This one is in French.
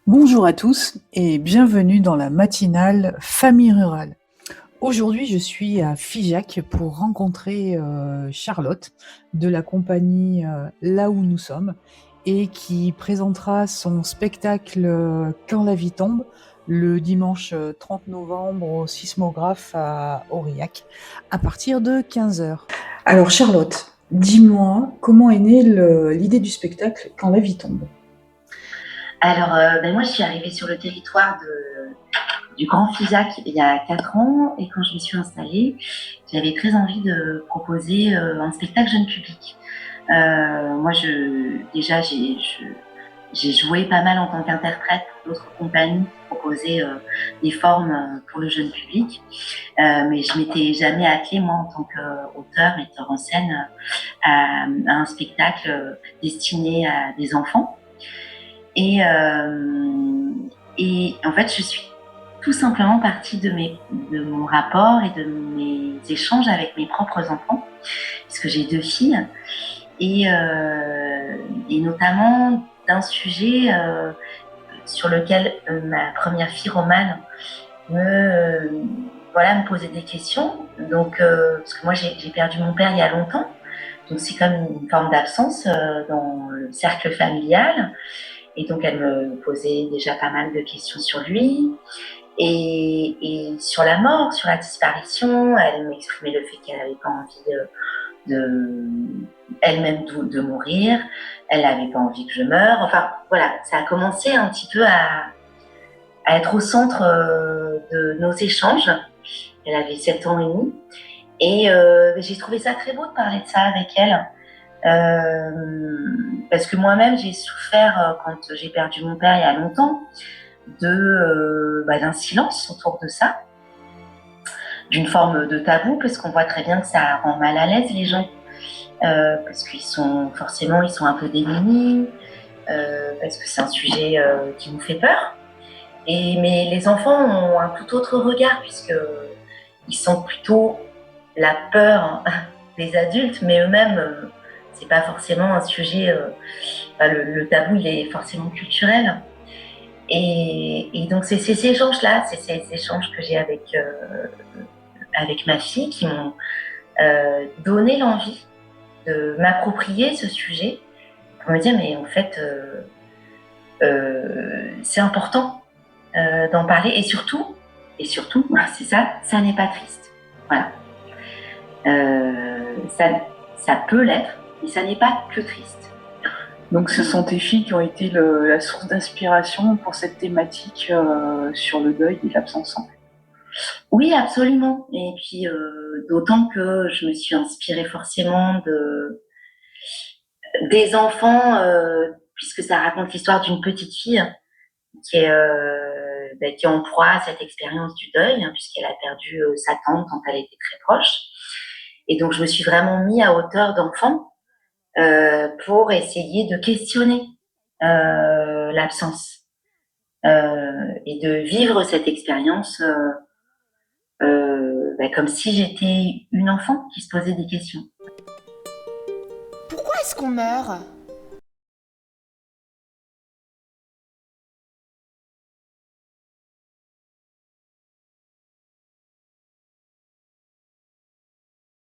Bonjour à tous et bienvenue dans la matinale Famille Rurale. Aujourd'hui, je suis à Figeac pour rencontrer Charlotte de la compagnie Là où nous sommes et qui présentera son spectacle Quand la vie tombe le dimanche 30 novembre au Sismographe à Aurillac à partir de 15 heures. Alors Charlotte, dis-moi, comment est née l'idée du spectacle Quand la vie tombe? Alors, moi, je suis arrivée sur le territoire du Grand Figeac il y a 4 ans et quand je me suis installée, j'avais très envie de proposer un spectacle jeune public. Moi, déjà, j'ai joué pas mal en tant qu'interprète pour d'autres compagnies qui proposaient des formes pour le jeune public, mais je m'étais jamais attelée, moi, en tant qu'auteur, metteur en scène, à un spectacle destiné à des enfants. Et, euh, et en fait, je suis tout simplement partie de mon rapport et de mes échanges avec mes propres enfants, puisque j'ai 2 filles, et notamment d'un sujet sur lequel ma première fille, Romane, me posait des questions. Donc, parce que moi, j'ai perdu mon père il y a longtemps, donc c'est comme une forme d'absence dans le cercle familial. Et donc, elle me posait déjà pas mal de questions sur lui et sur la mort, sur la disparition. Elle m'exprimait le fait qu'elle n'avait pas envie elle-même de mourir. Elle n'avait pas envie que je meure. Enfin, voilà, ça a commencé un petit peu à être au centre de nos échanges. Elle avait 7 ans et demi. Et j'ai trouvé ça très beau de parler de ça avec elle. Parce que moi-même, j'ai souffert quand j'ai perdu mon père il y a longtemps d'un silence autour de ça, d'une forme de tabou, parce qu'on voit très bien que ça rend mal à l'aise les gens, parce qu'ils sont forcément ils sont un peu démunis, parce que c'est un sujet qui nous fait peur. Mais les enfants ont un tout autre regard puisque ils sentent plutôt la peur des adultes, mais eux-mêmes, c'est pas forcément un sujet. Le tabou, il est forcément culturel. Et donc, c'est ces échanges-là, c'est ces échanges que j'ai avec ma fille qui m'ont donné l'envie de m'approprier ce sujet pour me dire, mais en fait, c'est important d'en parler. Et surtout, c'est ça, ça n'est pas triste. Voilà. Ça peut l'être, mais ça n'est pas que triste. Donc, ce sont tes filles qui ont été la source d'inspiration pour cette thématique sur le deuil et l'absence. Oui, absolument. Et puis, d'autant que je me suis inspirée forcément des enfants, puisque ça raconte l'histoire d'une petite fille qui est en proie à cette expérience du deuil, hein, puisqu'elle a perdu sa tante quand elle était très proche. Et donc, je me suis vraiment mis à hauteur d'enfant pour essayer de questionner l'absence et de vivre cette expérience comme si j'étais une enfant qui se posait des questions. Pourquoi est-ce qu'on meurt?